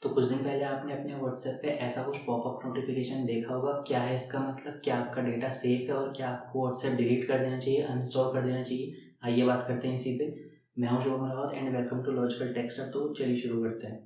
तो कुछ दिन पहले आपने अपने व्हाट्सएप पे ऐसा कुछ पॉपअप नोटिफिकेशन देखा होगा। क्या है इसका मतलब? क्या आपका डेटा सेफ है और क्या आपको व्हाट्सएप डिलीट कर देना चाहिए, अनइंस्टॉल कर देना चाहिए? आइए बात करते हैं इसी पे। मैं हूं Shubham Rawat and welcome to logical texter. तो चलिए शुरू करते हैं।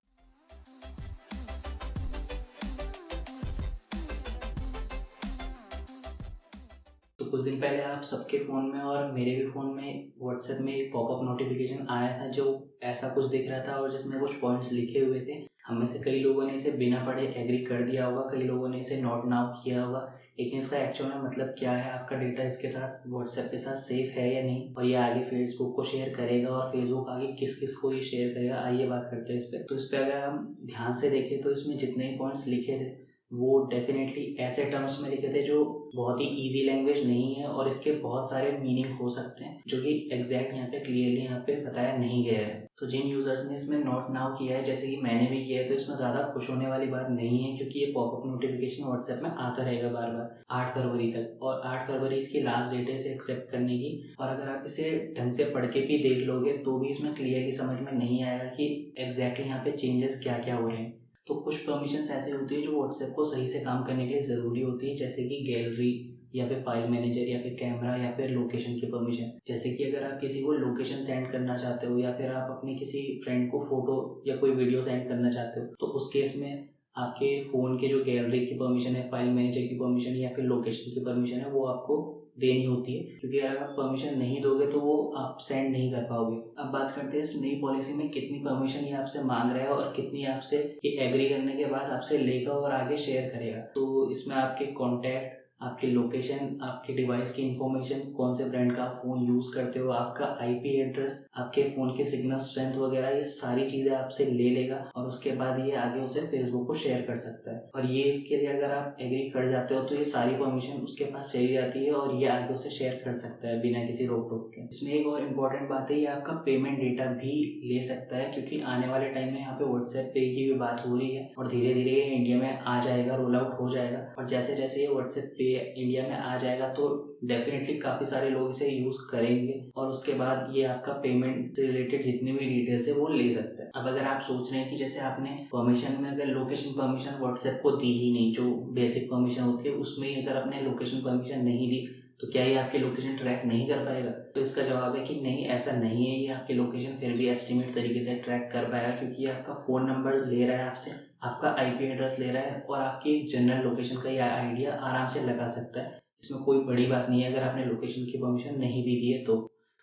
तो कुछ दिन पहले आप सबके फ़ोन में और मेरे भी फ़ोन में व्हाट्सएप में एक पॉपअप नोटिफिकेशन आया था जो ऐसा कुछ दिख रहा था और जिसमें कुछ पॉइंट्स लिखे हुए थे। हम में से कई लोगों ने इसे बिना पढ़े एग्री कर दिया होगा, कई लोगों ने इसे नोट नाउ किया होगा। लेकिन इसका एक्चुअल में मतलब क्या है? आपका डेटा इसके साथ व्हाट्सएप के साथ सेफ है या नहीं, और ये आगे फेसबुक को शेयर करेगा और फेसबुक आगे किस किस को ये शेयर करेगा? आइए बात करते हैं इस पर। तो इस पर अगर हम ध्यान से देखें तो इसमें जितने ही पॉइंट्स लिखे थे वो डेफिनेटली ऐसे टर्म्स में लिखे थे जो बहुत ही इजी लैंग्वेज नहीं है, और इसके बहुत सारे मीनिंग हो सकते हैं जो कि एग्जैक्ट यहाँ पे क्लियरली यहाँ पे बताया नहीं गया है। तो जिन यूज़र्स ने इसमें नोट नाउ किया है, जैसे कि मैंने भी किया है, तो इसमें ज़्यादा खुश होने वाली बात नहीं है, क्योंकि ये पॉपअप नोटिफिकेशन व्हाट्सएप में आता रहेगा बार बार 8 फरवरी तक, और 8 फरवरी इसकी लास्ट डेट है इसे एक्सेप्ट करने की। और अगर आप इसे ढंग से पढ़ के भी देख लोगे तो भी इसमें क्लियरली समझ में नहीं आएगा कि एग्जैक्टली यहाँ पे चेंजेस क्या क्या हो रहे हैं। तो कुछ परमिशंस ऐसी होती है जो व्हाट्सएप को सही से काम करने के लिए ज़रूरी होती है, जैसे कि गैलरी या फिर फाइल मैनेजर या फिर कैमरा या फिर लोकेशन की परमिशन। जैसे कि अगर आप किसी को लोकेशन सेंड करना चाहते हो या फिर आप अपने किसी फ्रेंड को फ़ोटो या कोई वीडियो सेंड करना चाहते हो, तो उस केस में आपके फ़ोन के जो गैलरी की परमिशन है, फाइल मैनेजर की परमिशन या फिर लोकेशन की परमिशन है, वो आपको देनी होती है, क्योंकि अगर आप परमिशन नहीं दोगे तो वो आप सेंड नहीं कर पाओगे। अब बात करते हैं इस नई पॉलिसी में कितनी परमिशन ये आपसे मांग रहा है और कितनी आपसे ये एग्री करने के बाद आपसे लेगा और आगे शेयर करेगा। तो इसमें आपके कॉन्टैक्ट, आपकी लोकेशन, आपके डिवाइस की इंफॉर्मेशन, कौन से ब्रांड का आप फ़ोन यूज़ करते हो, आपका आईपी एड्रेस, आपके फ़ोन के सिग्नल स्ट्रेंथ वगैरह, ये सारी चीज़ें आपसे ले लेगा और उसके बाद ये आगे उसे फेसबुक को शेयर कर सकता है। और ये इसके लिए अगर आप एग्री कर जाते हो तो ये सारी परमिशन उसके पास चली जाती है और ये आगे उसे शेयर कर सकता है बिना किसी रोक टोक के। इसमें एक और इम्पॉर्टेंट बात है, ये आपका पेमेंट डेटा भी ले सकता है, क्योंकि आने वाले टाइम में यहाँ पे व्हाट्सएप पे की भी बात हो रही है और धीरे धीरे ये इंडिया में आ जाएगा, रोल आउट हो जाएगा। और जैसे जैसे ये व्हाट्सएप पे इंडिया में आ जाएगा तो डेफिनेटली काफ़ी सारे लोग इसे यूज़ करेंगे और उसके बाद ये आपका पेमेंट से रिलेटेड जितनी भी डिटेल्स है वो ले सकता है। अब अगर आप सोच रहे हैं कि जैसे आपने परमिशन में अगर लोकेशन परमिशन व्हाट्सएप को दी ही नहीं, जो बेसिक परमिशन होती है उसमें ही अगर आपने लोकेशन परमिशन नहीं दी, तो क्या ये आपकी लोकेशन ट्रैक नहीं कर पाएगा? तो इसका जवाब है कि नहीं, ऐसा नहीं है। ये आपकी लोकेशन फिर भी एस्टिमेट तरीके से ट्रैक कर पाएगा, क्योंकि ये आपका फ़ोन नंबर ले रहा है आपसे, आपका आईपी एड्रेस ले रहा है और आपकी एक जनरल लोकेशन का यह आइडिया आराम से लगा सकता है। इसमें कोई बड़ी बात नहीं है अगर आपने लोकेशन की परमिशन नहीं भी दी है तो,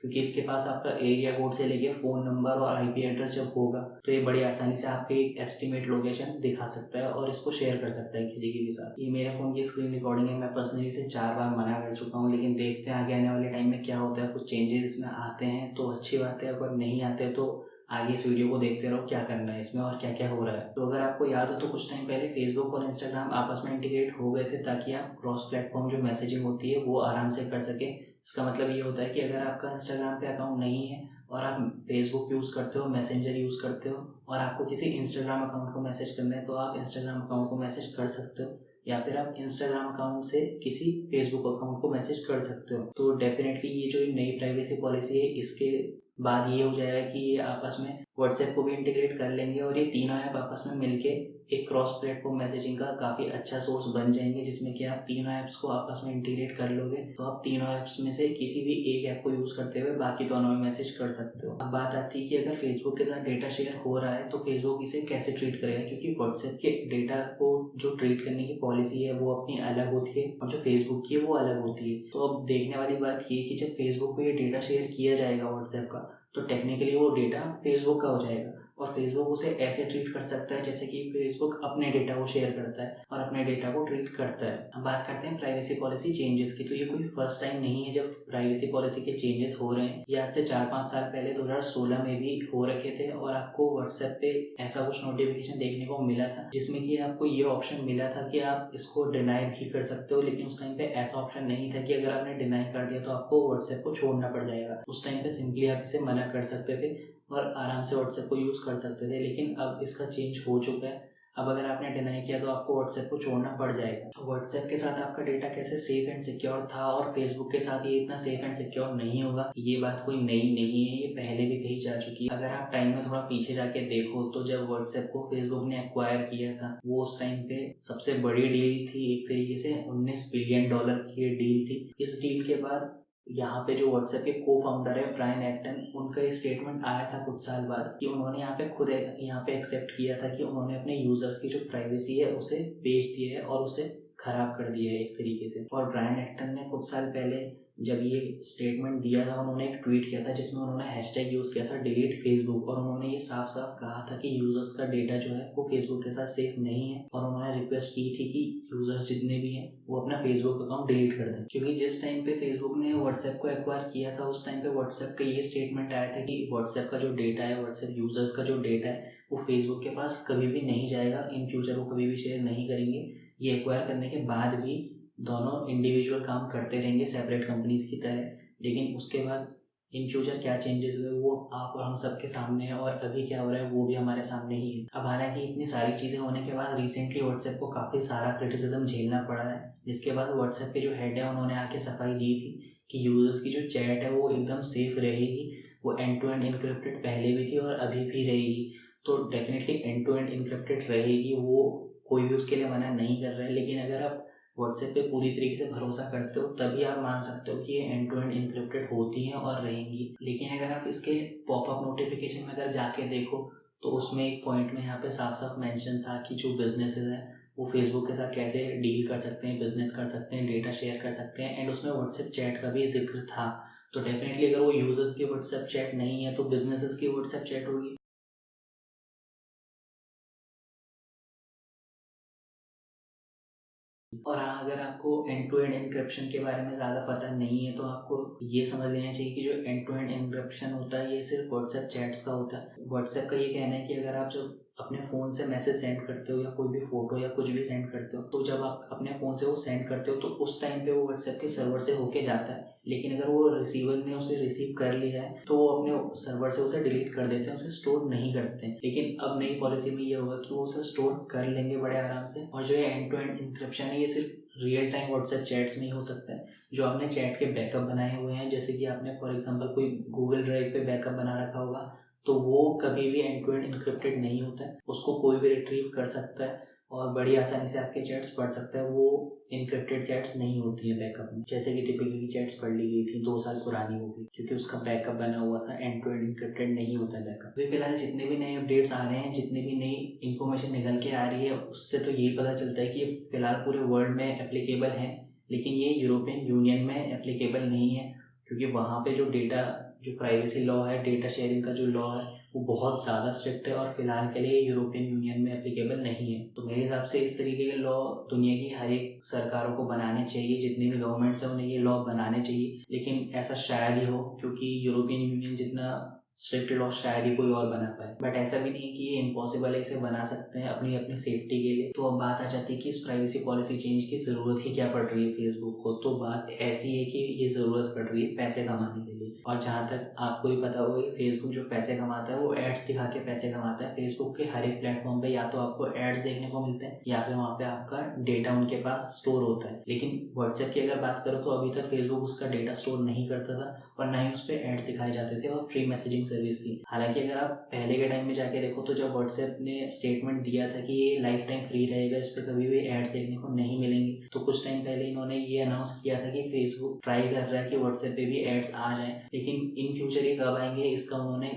क्योंकि इसके पास आपका एरिया कोड से लेके फ़ोन नंबर और आईपी एड्रेस जब होगा तो ये बड़ी आसानी से आपकी एस्टिमेट लोकेशन दिखा सकता है और इसको शेयर कर सकता है किसी के भी साथ। ये मेरे फ़ोन की स्क्रीन रिकॉर्डिंग है, मैं पर्सनली इसे 4 बार मना कर चुका हूँ, लेकिन देखते हैं आगे आने वाले टाइम में क्या होता है। कुछ चेंजेस इसमें आते हैं तो अच्छी बात है, अगर नहीं आते तो आगे इस वीडियो को देखते रहो क्या करना है इसमें और क्या क्या हो रहा है। तो अगर आपको याद हो तो कुछ टाइम पहले फेसबुक और इंस्टाग्राम आपस में इंटीग्रेट हो गए थे, ताकि आप क्रॉस प्लेटफॉर्म जो मैसेजिंग होती है वो आराम से कर सके। इसका मतलब ये होता है कि अगर आपका इंस्टाग्राम पे अकाउंट नहीं है और आप फेसबुक यूज़ करते हो, मैसेंजर यूज़ करते हो और आपको किसी इंस्टाग्राम अकाउंट को मैसेज करना है, तो आप इंस्टाग्राम अकाउंट को मैसेज कर सकते हो, या फिर आप इंस्टाग्राम अकाउंट से किसी फेसबुक अकाउंट को मैसेज कर सकते हो। तो डेफिनेटली ये जो नई प्राइवेसी पॉलिसी है, इसके बाद ये हो जाएगा कि ये आपस में व्हाट्सएप को भी इंटीग्रेट कर लेंगे और ये तीनों ऐप आपस में मिलके एक क्रॉस प्लेटफॉर्म मैसेजिंग का काफ़ी अच्छा सोर्स बन जाएंगे, जिसमें कि आप तीनों ऐप्स को आपस में इंटीग्रेट कर लोगे तो आप तीनों ऐप्स में से किसी भी एक ऐप को यूज़ करते हुए बाकी दोनों में मैसेज कर सकते हो। अब बात आती है कि अगर फेसबुक के साथ डेटा शेयर हो रहा है तो फेसबुक इसे कैसे ट्रीट करेगा, क्योंकि व्हाट्सएप के डेटा को जो ट्रीट करने की पॉलिसी है वो अपनी अलग होती है और जो फेसबुक की है वो अलग होती है। तो अब देखने वाली बात ये कि जब फेसबुक को ये डेटा शेयर किया जाएगा व्हाट्सएप का, तो टेक्निकली वो डेटा फेसबुक का हो जाएगा और फेसबुक उसे ऐसे ट्रीट कर सकता है जैसे कि फेसबुक अपने डेटा को शेयर करता है और अपने डेटा को ट्रीट करता है। अब बात करते हैं प्राइवेसी पॉलिसी चेंजेस की। तो ये कोई फर्स्ट टाइम नहीं है जब प्राइवेसी पॉलिसी के चेंजेस हो रहे हैं। ये आज से 4-5 साल पहले 2016 में भी हो रखे थे और आपको व्हाट्सएप पे ऐसा कुछ नोटिफिकेशन देखने को मिला था जिसमें कि आपको ये ऑप्शन मिला था कि आप इसको डिनाई भी कर सकते हो, लेकिन उस टाइम पे ऐसा ऑप्शन नहीं था कि अगर आपने डिनाई कर दिया तो आपको व्हाट्सएप को छोड़ना पड़ जाएगा। उस टाइम पे सिंपली आप इसे मना कर सकते थे और आराम से व्हाट्सएप को यूज़ कर सकते थे, लेकिन अब इसका चेंज हो चुका है। अब अगर आपने डिनाई किया तो आपको व्हाट्सएप को छोड़ना पड़ जाएगा। व्हाट्सएप के साथ आपका डेटा कैसे सेफ एंड सिक्योर था और फेसबुक के साथ ये इतना सेफ एंड सिक्योर नहीं होगा, ये बात कोई नई नहीं है, ये पहले भी कही जा चुकी है। अगर आप टाइम में थोड़ा पीछे जाके देखो तो जब व्हाट्सएप को फेसबुक ने एक्वायर किया था, वो उस टाइम पे सबसे बड़ी डील थी, एक तरीके से $19 बिलियन की डील थी। इस डील के बाद यहाँ पे जो व्हाट्सएप के को फाउंडर है ब्रायन एक्टन, उनका एक स्टेटमेंट आया था कुछ साल बाद कि उन्होंने यहाँ पे खुद यहाँ पे एक्सेप्ट किया था कि उन्होंने अपने यूजर्स की जो प्राइवेसी है उसे बेच दिया है और उसे खराब कर दिया है एक तरीके से। और ब्रायन एक्टन ने कुछ साल पहले जब ये स्टेटमेंट दिया था, उन्होंने एक ट्वीट किया था जिसमें उन्होंने हैशटैग यूज़ किया था डिलीट फेसबुक, और उन्होंने ये साफ साफ कहा था कि यूज़र्स का डेटा जो है वो फेसबुक के साथ सेफ नहीं है, और उन्होंने रिक्वेस्ट की थी कि यूज़र्स जितने भी हैं वो अपना फेसबुक अकाउंट डिलीट कर दें। क्योंकि जिस टाइम पे फेसबुक ने व्हाट्सएप को एक्वायर किया था उस टाइम पे व्हाट्सएप का ये स्टेटमेंट आया था कि व्हाट्सएप का जो डेटा है, व्हाट्सएप यूज़र्स का जो डेटा है वो फेसबुक के पास कभी भी नहीं जाएगा, इन फ्यूचर वो कभी भी शेयर नहीं करेंगे। ये एक्वायर करने के बाद भी दोनों इंडिविजुअल काम करते रहेंगे सेपरेट कंपनीज की तरह, लेकिन उसके बाद इन फ्यूचर क्या चेंजेस हुए वो आप और हम सबके सामने है, और अभी क्या हो रहा है वो भी हमारे सामने ही है। अब हालांकि इतनी सारी चीज़ें होने के बाद रिसेंटली व्हाट्सएप को काफ़ी सारा क्रिटिसिज्म झेलना पड़ा है, जिसके बाद व्हाट्सएप के जो हेड है उन्होंने आके सफाई दी थी कि यूज़र्स की जो चैट है वो एकदम सेफ रहेगी, वो एंड टू एंड इनक्रिप्टेड पहले भी थी और अभी भी रहेगी, तो definitely end to end encrypted रहेगी, वो कोई भी उसके लिए मना नहीं कर रहा है। लेकिन अगर आप व्हाट्सएप पे पूरी तरीके से भरोसा करते हो तभी आप मान सकते हो कि ये एंड टू एंड इनक्रिप्टेड होती हैं और रहेंगी। लेकिन अगर आप इसके पॉपअप नोटिफिकेशन में अगर जाके देखो तो उसमें एक पॉइंट में यहाँ पे साफ साफ मेंशन था कि जो बिजनेसेस हैं वो फेसबुक के साथ कैसे डील कर सकते हैं, बिजनेस कर सकते हैं, डेटा शेयर कर सकते हैं, एंड उसमें व्हाट्सएप चैट का भी जिक्र था। तो डेफिनेटली अगर वो यूजर्स की व्हाट्सएप चैट नहीं है तो बिजनेसेस की व्हाट्सएप चैट होगी। और हाँ, अगर आपको एंड टू एंड एन्क्रिप्शन के बारे में ज़्यादा पता नहीं है तो आपको ये समझ लेना चाहिए कि जो एंड टू एंड एन्क्रिप्शन होता है ये सिर्फ व्हाट्सएप चैट्स का होता है। व्हाट्सएप का ये कहना है कि अगर आप जब अपने फ़ोन से मैसेज सेंड करते हो या कोई भी फ़ोटो या कुछ भी सेंड करते हो, तो जब आप अपने फ़ोन से वो सेंड करते हो तो उस टाइम पे वो व्हाट्सएप के सर्वर से होके जाता है। लेकिन अगर वो रिसीवर ने उसे रिसीव कर लिया है तो वो अपने सर्वर से उसे डिलीट कर देते हैं, उसे स्टोर नहीं करते हैं। लेकिन अब नई पॉलिसी में ये होगा कि वो उसे स्टोर कर लेंगे बड़े आराम से। और जो ये एंड टू एंड इंक्रिप्शन है ये सिर्फ रियल टाइम व्हाट्सएप चैट्स में ही हो सकता है। जो आपने चैट के बैकअप बनाए हुए हैं, जैसे कि आपने फॉर एग्जांपल कोई गूगल ड्राइव पे बैकअप बना रखा होगा, तो वो कभी भी एंड टू एंड इंक्रिप्टेड नहीं होता है, उसको कोई भी रिट्रीव कर सकता है और बड़ी आसानी से आपके चैट्स पढ़ सकता है। वो इंक्रिप्टेड चैट्स नहीं होती है बैकअप में, जैसे कि दीपिका की चैट्स पढ़ ली गई थी 2 साल पुरानी हो गई क्योंकि उसका बैकअप बना हुआ था। एंड टू एंड इंक्रिप्टेड नहीं होता है बैकअप। अभी फिलहाल जितने भी नए अपडेट्स आ रहे हैं, जितनी भी नई इन्फॉर्मेशन निकल के आ रही है, उससे तो यही पता चलता है कि ये फिलहाल पूरे वर्ल्ड में एप्लीकेबल है, लेकिन ये यूरोपियन यूनियन में एप्लीकेबल नहीं है, क्योंकि वहाँ पे जो डेटा, जो प्राइवेसी लॉ है, डेटा शेयरिंग का जो लॉ है वो बहुत ज़्यादा स्ट्रिक्ट है और फिलहाल के लिए यूरोपियन यूनियन में एप्लीकेबल नहीं है। तो मेरे हिसाब से इस तरीके के लॉ दुनिया की हर एक सरकारों को बनाने चाहिए, जितनी भी गवर्नमेंट्स हैं उन्हें ये लॉ बनाने चाहिए। लेकिन ऐसा शायद ही हो, क्योंकि यूरोपियन यूनियन जितना स्ट्रिक्ट लॉ शायद ही कोई और बना पाए। बट ऐसा भी नहीं है कि ये इम्पॉसिबल है, इसे बना सकते हैं अपनी अपनी सेफ्टी के लिए। तो अब बात आ जाती है कि इस प्राइवेसी पॉलिसी चेंज की ज़रूरत ही क्या पड़ रही है फेसबुक को। तो बात ऐसी है कि ये ज़रूरत पड़ रही है पैसे कमाने के लिए। और जहाँ तक आपको ही पता होगा कि फेसबुक जो पैसे कमाता है वो एड्स दिखा के पैसे कमाता है। फेसबुक के हर एक प्लेटफॉर्म पे या तो आपको एड्स देखने को मिलते हैं या फिर वहाँ पे आपका डेटा उनके पास स्टोर होता है। लेकिन व्हाट्सएप की अगर बात करो तो अभी तक फेसबुक उसका डेटा स्टोर नहीं करता था और ना ही उस पर एड्स दिखाए जाते थे और फ्री मैसेजिंग सर्विस थी। हालांकि अगर आप पहले के टाइम में जाके देखो तो जब व्हाट्सएप ने स्टेटमेंट दिया था कि ये लाइफ टाइम फ्री रहेगा, इस पर कभी भी एड्स देखने को नहीं मिलेंगे, तो कुछ टाइम पहले इन्होंने ये अनाउंस किया था कि फेसबुक ट्राई कर रहा है कि व्हाट्सएप पे भी एड्स आ जाएं। लेकिन इन फ्यूचर ये कब आएंगे इसका उन्होंने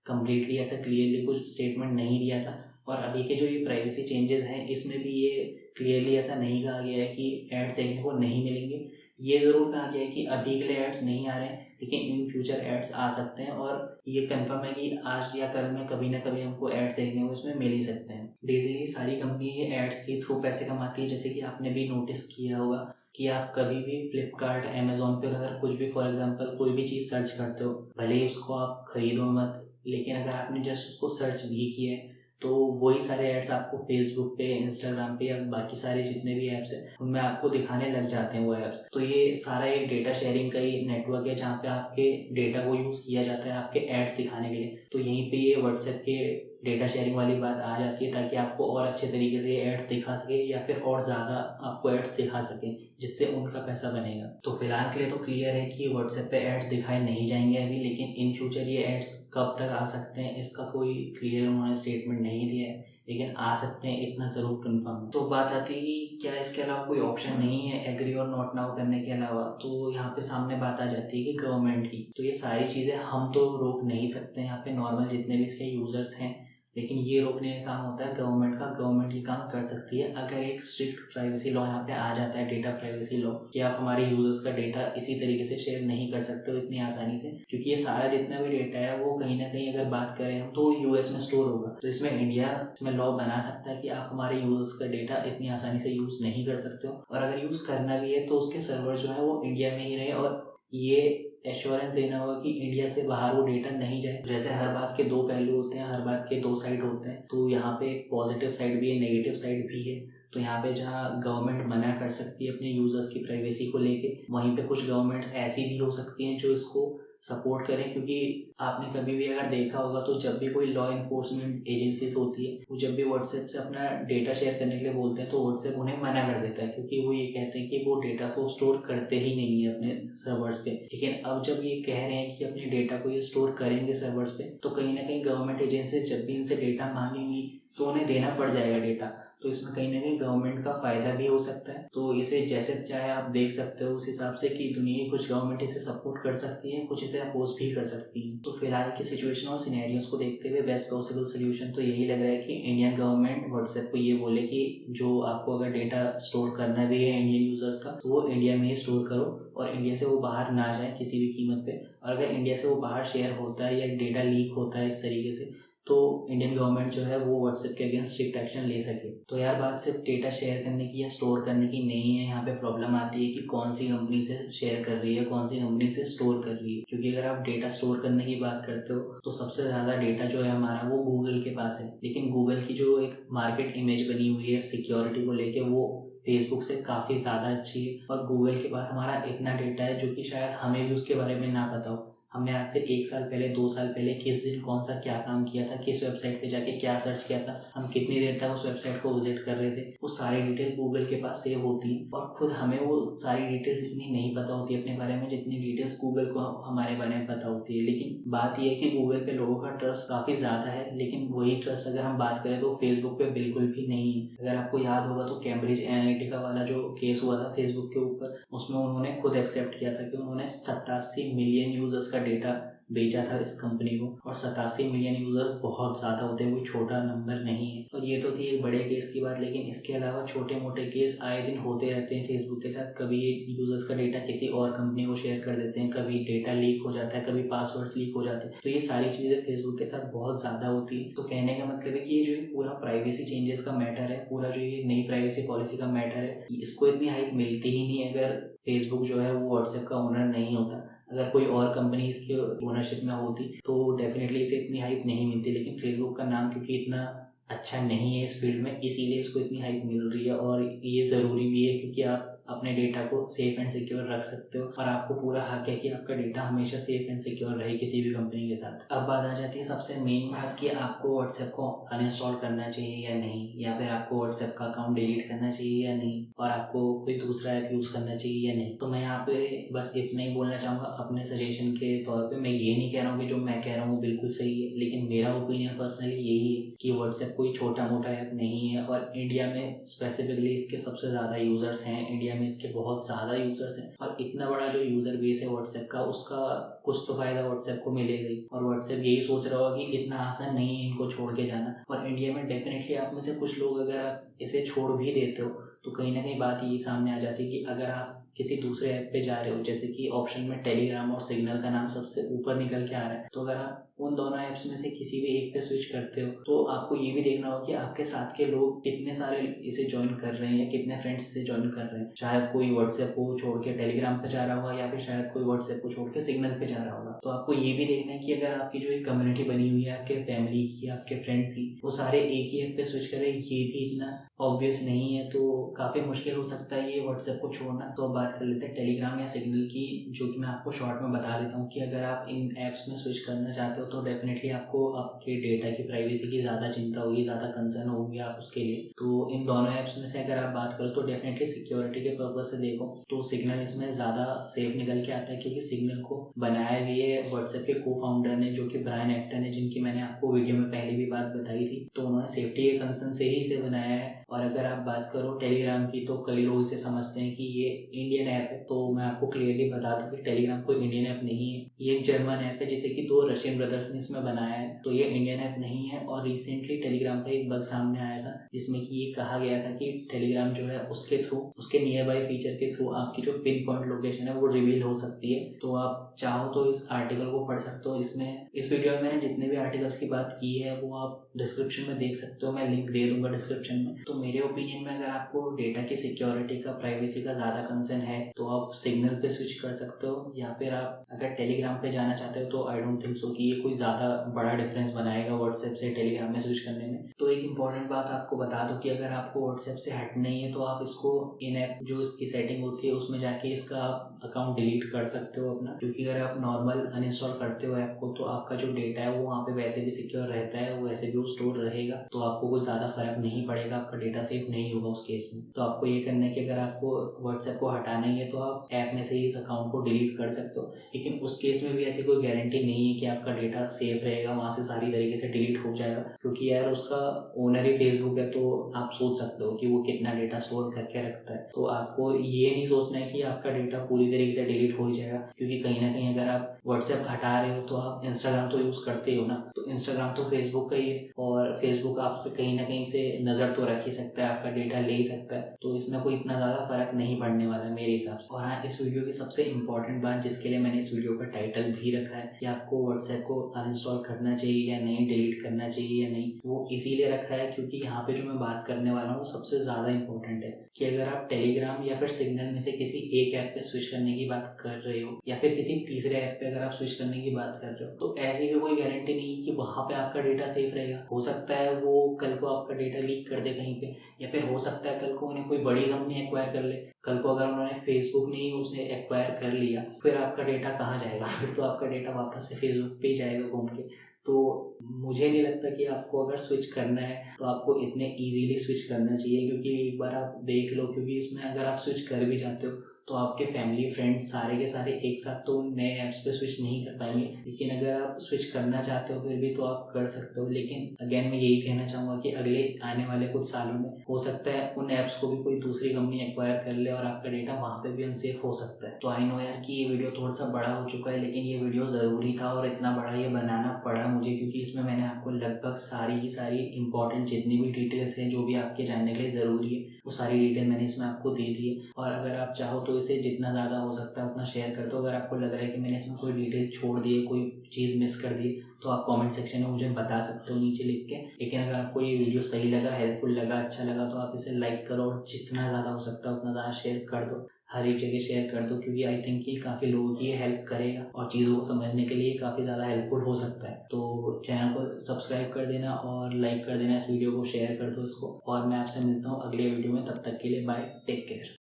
कम्प्लीटली ऐसा क्लियरली कुछ स्टेटमेंट नहीं दिया था। और अभी के जो ये प्राइवेसी चेंजेस हैं इसमें भी ये क्लियरली ऐसा नहीं कहा गया है कि एड्स देखने को नहीं मिलेंगे। ये ज़रूर कहा गया है कि अभी के लिए एड्स नहीं आ रहे हैं, लेकिन इन फ्यूचर एड्स आ सकते हैं और ये कंफर्म है कि आज या कल में कभी ना कभी हमको एड्स देखने को इसमें मिल ही सकते हैं। बेसिकली सारी कंपनी ये एड्स के थ्रू पैसे कमाती है। जैसे कि आपने भी नोटिस किया होगा कि आप कभी भी फ्लिपकार्ट, अमेज़ॉन पे अगर कुछ भी फॉर एग्जांपल कोई भी चीज़ सर्च करते हो, भले ही उसको आप खरीदो मत, लेकिन अगर आपने जस्ट उसको सर्च भी किया है तो वही सारे एड्स आपको फेसबुक पे, इंस्टाग्राम पे या बाकी सारे जितने भी ऐप्स हैं उनमें आपको दिखाने लग जाते हैं वो ऐप्स। तो ये सारा एक डेटा शेयरिंग का ही नेटवर्क है जहाँ पे आपके डेटा को यूज़ किया जाता है आपके एड्स दिखाने के लिए। तो यहीं पे ये व्हाट्सएप के डेटा शेयरिंग वाली बात आ जाती है, ताकि आपको और अच्छे तरीके से एड्स दिखा सके या फिर और ज़्यादा आपको एड्स दिखा सकें, जिससे उनका पैसा बनेगा। तो फिलहाल के लिए तो क्लियर है कि व्हाट्सएप पे एड्स दिखाए नहीं जाएंगे अभी, लेकिन इन फ्यूचर ये एड्स कब तक आ सकते हैं इसका कोई क्लियर उन्होंने स्टेटमेंट नहीं दिया है, लेकिन आ सकते हैं इतना ज़रूर कंफर्म है। तो बात आती है कि क्या इसके अलावा कोई ऑप्शन नहीं है एग्री और नॉट नाउ करने के अलावा, तो यहाँ पे सामने बात आ जाती है कि गवर्नमेंट की। तो ये सारी चीज़ें हम तो रोक नहीं सकते यहाँ पे, नॉर्मल जितने भी इसके यूज़र्स हैं, लेकिन ये रोकने का काम होता है गवर्नमेंट का। गवर्नमेंट ये काम कर सकती है अगर एक स्ट्रिक्ट प्राइवेसी लॉ यहाँ पे आ जाता है, डेटा प्राइवेसी लॉ, कि आप हमारे यूजर्स का डेटा इसी तरीके से शेयर नहीं कर सकते हो इतनी आसानी से, क्योंकि ये सारा जितना भी डेटा है वो कहीं ना कहीं अगर बात करें हम तो यूएस में स्टोर होगा। तो इसमें इंडिया इसमें लॉ बना सकता है कि आप हमारे यूजर्स का डेटा इतनी आसानी से यूज़ नहीं कर सकते हो, और अगर यूज़ करना भी है तो उसके सर्वर जो है वो इंडिया में ही रहे, और ये एश्योरेंस देना होगा कि इंडिया से बाहर वो डेटा नहीं जाए। जैसे हर बात के दो पहलू होते हैं, हर बात के दो साइड होते हैं, तो यहाँ पे एक पॉजिटिव साइड भी है, नेगेटिव साइड भी है। तो यहाँ पे जहाँ गवर्नमेंट मना कर सकती है अपने यूज़र्स की प्राइवेसी को लेके, वहीं पे कुछ गवर्नमेंट ऐसी भी हो सकती हैं जो इसको सपोर्ट करें। क्योंकि आपने कभी भी अगर देखा होगा तो जब भी कोई लॉ इन्फोर्समेंट एजेंसीज होती है, वो जब भी व्हाट्सएप से अपना डेटा शेयर करने के लिए बोलते हैं तो व्हाट्सएप उन्हें मना कर देता है, क्योंकि वो ये कहते हैं कि वो डेटा को स्टोर करते ही नहीं है अपने सर्वर्स पे। लेकिन अब जब ये कह रहे हैं कि अपने डेटा को ये स्टोर करेंगे सर्वर्स पे, तो कहीं ना कहीं गवर्नमेंट एजेंसी जब भी इनसे डेटा मांगेंगी तो उन्हें देना पड़ जाएगा डेटा। तो इसमें कहीं ना कहीं गवर्नमेंट का फ़ायदा भी हो सकता है। तो इसे जैसे चाहे आप देख सकते हो उस हिसाब से कि दुनिया की कुछ गवर्नमेंट इसे सपोर्ट कर सकती है, कुछ इसे अपोज भी कर सकती है। तो फिलहाल की सिचुएशन और सिनेरियोज को देखते हुए बेस्ट पॉसिबल सोल्यूशन तो यही लग रहा है कि इंडियन गवर्नमेंट व्हाट्सएप को ये बोले कि जो आपको अगर डेटा स्टोर करना भी है इंडियन यूज़र्स का, तो वो इंडिया में ही स्टोर करो और इंडिया से वो बाहर ना जाए किसी भी कीमत पे। और अगर इंडिया से वो बाहर शेयर होता है या डेटा लीक होता है इस तरीके से, तो इंडियन गवर्नमेंट जो है वो व्हाट्सएप के अगेंस्ट स्ट्रिक्ट एक्शन ले सके। तो यार बात सिर्फ डेटा शेयर करने की या स्टोर करने की नहीं है, यहाँ पे प्रॉब्लम आती है कि कौन सी कंपनी से शेयर कर रही है, कौन सी कंपनी से स्टोर कर रही है। क्योंकि अगर आप डेटा स्टोर करने की बात करते हो तो सबसे ज़्यादा डेटा जो है हमारा वो गूगल के पास है, लेकिन गूगल की जो एक मार्केट इमेज बनी हुई है सिक्योरिटी को लेके वो फेसबुक से काफ़ी ज़्यादा अच्छी है। और गूगल के पास हमारा इतना डेटा है जो कि शायद हमें भी उसके बारे में ना पता हो। हमने आज से 1 साल पहले 2 साल पहले किस दिन कौन सा क्या काम किया था, किस वेबसाइट पे जाके क्या सर्च किया था, हम कितनी देर तक उस वेबसाइट को विजिट कर रहे थे, वो सारी डिटेल गूगल के पास सेव होती है। और खुद हमें वो सारी डिटेल्स इतनी नहीं पता होती अपने बारे में जितनी डिटेल्स गूगल को हमारे बारे में पता होती है। लेकिन बात यह है कि गूगल पे लोगों का ट्रस्ट काफ़ी ज़्यादा है, लेकिन वही ट्रस्ट अगर हम बात करें तो फेसबुक पे बिल्कुल भी नहीं है। अगर आपको याद होगा तो कैम्ब्रिज एनालिटिका वाला जो केस हुआ था फेसबुक के ऊपर, उसमें उन्होंने खुद एक्सेप्ट किया था कि उन्होंने 87 मिलियन यूजर्स का डेटा बेचा था इस कंपनी को। और 87 मिलियन यूज़र बहुत ज़्यादा होते हैं, कोई छोटा नंबर नहीं है। और ये तो थी एक बड़े केस की बात, लेकिन इसके अलावा छोटे मोटे केस आए दिन होते रहते हैं फेसबुक के साथ। कभी ये यूज़र्स का डेटा किसी और कंपनी को शेयर कर देते हैं, कभी डेटा लीक हो जाता है, कभी पासवर्ड्स लीक हो जाते हैं। तो ये सारी चीज़ें फेसबुक के साथ बहुत ज़्यादा होती है। तो कहने का मतलब है कि ये जो पूरा प्राइवेसी चेंजेस का मैटर है, पूरा जो ये नई प्राइवेसी पॉलिसी का मैटर है, इसको इतनी हाइप मिलती ही नहीं अगर फेसबुक जो है वो व्हाट्सएप का ओनर नहीं होता। अगर कोई और कंपनी इसके ओनरशिप में होती तो डेफिनेटली इसे इतनी हाइप नहीं मिलती। लेकिन फेसबुक का नाम क्योंकि इतना अच्छा नहीं है इस फील्ड में, इसीलिए इसको इतनी हाइप मिल रही है। और ये ज़रूरी भी है क्योंकि आप अपने डेटा को सेफ एंड सिक्योर रख सकते हो, और आपको पूरा हक है कि आपका डेटा हमेशा सेफ एंड सिक्योर रहे किसी भी कंपनी के साथ। अब बात आ जाती है सबसे मेन बात कि आपको व्हाट्सएप को अनइंस्टॉल करना चाहिए या नहीं, या फिर आपको व्हाट्सएप का अकाउंट डिलीट करना चाहिए या नहीं, और आपको कोई दूसरा ऐप यूज़ करना चाहिए या नहीं। तो मैं यहाँ पे बस इतना ही बोलना चाहूँगा अपने सजेशन के तौर पे। मैं ये नहीं कह रहा हूँ कि जो मैं कह रहा हूँ बिल्कुल सही है, लेकिन मेरा ओपिनियन पर्सनली यही है कि व्हाट्सएप कोई छोटा मोटा ऐप नहीं है। और इंडिया में स्पेसिफिकली इसके सबसे ज़्यादा यूज़र्स हैं, इंडिया में इसके बहुत ज़्यादा यूज़र्स हैं, और इतना बड़ा जो यूज़र बेस है व्हाट्सएप का, उसका कुछ तो फ़ायदा व्हाट्सएप को मिलेगा ही। और व्हाट्सएप यही सोच रहा होगा कि इतना आसान नहीं है इनको छोड़ के जाना। और इंडिया में डेफिनेटली आप में से कुछ लोग अगर आप इसे छोड़ भी देते हो तो कहीं ना कहीं बात ये सामने आ जाती है कि अगर आप किसी दूसरे ऐप पे जा रहे हो, जैसे कि ऑप्शन में टेलीग्राम और सिग्नल का नाम सबसे ऊपर निकल के आ रहा है, तो अगर आप उन दोनों ऐप्स में से किसी भी एक पे स्विच करते हो तो आपको ये भी देखना होगा कि आपके साथ के लोग कितने सारे इसे ज्वाइन कर रहे हैं या कितने फ्रेंड्स इसे ज्वाइन कर रहे हैं। शायद कोई व्हाट्सएप को छोड़ के टेलीग्राम पे जा रहा होगा, या फिर शायद कोई व्हाट्सएप को छोड़ के सिग्नल पे जा रहा होगा। तो आपको ये भी देखना है कि अगर आपकी जो एक कम्युनिटी बनी हुई है आपके फैमिली की, आपके फ्रेंड्स की, वो सारे एक ही ऐप पे स्विच करें, ये भी इतना ऑब्वियस नहीं है। तो काफ़ी मुश्किल हो सकता है ये व्हाट्सएप को छोड़ना। तो अब बात कर लेते हैं टेलीग्राम या सिग्नल की, जो कि मैं आपको शॉर्ट में बता देता हूँ कि अगर आप इन ऐप्स में स्विच करना चाहते हो तो डेफ़िनेटली आपको आपके डेटा की प्राइवेसी की ज़्यादा चिंता होगी, ज़्यादा कंसर्न होंगे आप उसके लिए। तो इन दोनों ऐप्स में से अगर आप बात करो तो डेफ़िनेटली सिक्योरिटी के पर्पज़ से देखो तो सिग्नल इसमें ज़्यादा सेफ निकल के आता है, क्योंकि सिग्नल को बनाया भी है व्हाट्सएप के को-फाउंडर ने, जो कि ब्रायन एक्टन है, जिनकी मैंने आपको वीडियो में पहले भी बात बताई थी। तो उन्होंने सेफ्टी के कंसर्न से ही इसे बनाया है। और अगर आप बात करो टेलीग्राम की, तो कई लोग इसे समझते हैं कि ये इंडियन ऐप है। तो मैं आपको क्लियरली बता दूं कि टेलीग्राम कोई इंडियन ऐप नहीं है। ये एक जर्मन ऐप है जिसे कि 2 रशियन ब्रदर्स ने इसमें बनाया है। तो ये इंडियन ऐप नहीं है। और रिसेंटली टेलीग्राम का एक बग सामने आया था जिसमें कि ये कहा गया था कि टेलीग्राम जो है उसके थ्रू, उसके नियर बाय फीचर के थ्रू आपकी जो पिन पॉइंट लोकेशन है वो रिवील हो सकती है। तो आप चाहो तो इस आर्टिकल को पढ़ सकते हो। इसमें इस वीडियो में मैंने जितने भी आर्टिकल्स की बात की है वो आप डिस्क्रिप्शन में देख सकते हो, मैं लिंक दे दूंगा डिस्क्रिप्शन में। तो मेरे ओपिनियन में अगर आपको डेटा की सिक्योरिटी का, प्राइवेसी का ज़्यादा कंसर्न है तो आप सिग्नल पे स्विच कर सकते हो, या फिर आप अगर टेलीग्राम पे जाना चाहते हो तो आई डोंट थिंक सो कि ये कोई ज़्यादा बड़ा डिफरेंस बनाएगा व्हाट्सएप से टेलीग्राम में स्विच करने में। तो एक इंपॉर्टेंट बात आपको बता दूं कि अगर आपको व्हाट्सएप से हटना ही है तो आप इसको इन ऐप जो इसकी सेटिंग होती है उसमें जाके इसका आप अकाउंट डिलीट कर सकते हो अपना, क्योंकि अगर आप नॉर्मल अनइंस्टॉल करते हो ऐप को तो आपका जो डेटा है वो वहाँ पे वैसे भी सिक्योर रहता है, वो वैसे भी वो स्टोर रहेगा। तो आपको कुछ ज़्यादा फर्क नहीं पड़ेगा, आपका डेटा सेफ नहीं होगा उस केस में। तो आपको ये करना है कि अगर आपको व्हाट्सएप को हटाना ही है तो आप ऐप में से ही इस अकाउंट को डिलीट कर सकते हो। लेकिन उस केस में भी ऐसी कोई गारंटी नहीं है कि आपका डेटा सेफ रहेगा, वहाँ से सारी तरीके से डिलीट हो जाएगा, क्योंकि यार उसका ओनर ही फेसबुक है। तो आप सोच सकते हो कि वो कितना डेटा स्टोर करके रखता है। तो आपको ये नहीं सोचना है कि आपका डेटा पूरी तरीके से डिलीट हो जाएगा, क्योंकि कहीं ना कहीं अगर आप व्हाट्सएप हटा रहे हो तो आप इंस्टाग्राम तो यूज़ करते हो ना। तो इंस्टाग्राम तो फेसबुक का ही है और फेसबुक आप पे कहीं ना कहीं से नज़र तो रख ही सकता है, आपका डेटा ले ही सकता है। तो इसमें कोई इतना ज़्यादा फर्क नहीं पड़ने वाला है मेरे हिसाब से। और हाँ, इस वीडियो की सबसे इंपॉर्टेंट बात जिसके लिए मैंने इस वीडियो का टाइटल भी रखा है कि आपको व्हाट्सएप को अनइंस्टॉल करना चाहिए या नहीं, डिलीट करना चाहिए या नहीं, वो इसीलिए रखा है क्योंकि यहाँ पे जो मैं बात करने वाला हूँ वो सबसे ज़्यादा इंपॉर्टेंट है। कि अगर आप टेलीग्राम या फिर सिग्नल में से किसी एक ऐप पे स्विच करने की बात कर रहे हो या फिर किसी तीसरे ऐप पे अगर आप स्विच करने की बात कर रहे हो, तो ऐसी भी कोई गारंटी नहीं कि वहाँ पे आपका डेटा सेफ रहेगा। हो सकता है वो कल को आपका डेटा लीक कर दे कहीं पे, या फिर हो सकता है कल को उन्हें कोई बड़ी कंपनी एक्वायर कर ले। कल को अगर उन्होंने फेसबुक ने ही उसे एक्वायर कर लिया, फिर आपका डेटा कहाँ जाएगा? फिर तो आपका डेटा वापस से फेसबुक पे ही जाएगा घूम के। तो मुझे नहीं लगता कि आपको अगर स्विच करना है तो आपको इतने इजीली स्विच करना चाहिए, क्योंकि एक बार आप देख लो, क्योंकि इसमें अगर आप स्विच कर भी जाते हो तो आपके फैमिली फ्रेंड्स सारे के सारे एक साथ तो नए ऐप्स पे स्विच नहीं कर पाएंगे। लेकिन अगर आप स्विच करना चाहते हो फिर भी तो आप कर सकते हो। लेकिन अगेन मैं यही कहना चाहूँगा कि अगले आने वाले कुछ सालों में हो सकता है उन ऐप्स को भी कोई दूसरी कंपनी एक्वायर कर ले और आपका डेटा वहाँ पे भी अनसेफ हो सकता है। तो आई नो यार कि ये वीडियो थोड़ा सा बड़ा हो चुका है, लेकिन ये वीडियो ज़रूरी था और इतना बड़ा ये बनाना पड़ा मुझे, क्योंकि इसमें मैंने आपको लगभग सारी की सारी इंपॉर्टेंट जितनी भी डिटेल्स हैं जो भी आपके जानने के लिए ज़रूरी है वो सारी डिटेल मैंने इसमें आपको दे दी है। और अगर आप चाहो तो इसे जितना ज़्यादा हो सकता है उतना शेयर कर दो। अगर आपको लग रहा है कि मैंने इसमें कोई डिटेल छोड़ दी है, कोई चीज़ मिस कर दी, तो आप कमेंट सेक्शन में मुझे बता सकते हो नीचे लिख के। लेकिन अगर आपको ये वीडियो सही लगा, हेल्पफुल लगा, अच्छा लगा, तो आप इसे लाइक करो और जितना ज़्यादा हो सकता है उतना ज़्यादा शेयर कर दो, हर एक जगह शेयर कर दो, क्योंकि आई थिंक कि काफ़ी लोगों की ये हेल्प करेगा और चीज़ों को समझने के लिए काफ़ी ज़्यादा हेल्पफुल हो सकता है। तो चैनल को सब्सक्राइब कर देना और लाइक कर देना, इस वीडियो को शेयर कर दो इसको। और मैं आपसे मिलता हूँ अगले वीडियो में, तब तक के लिए बाय, टेक केयर।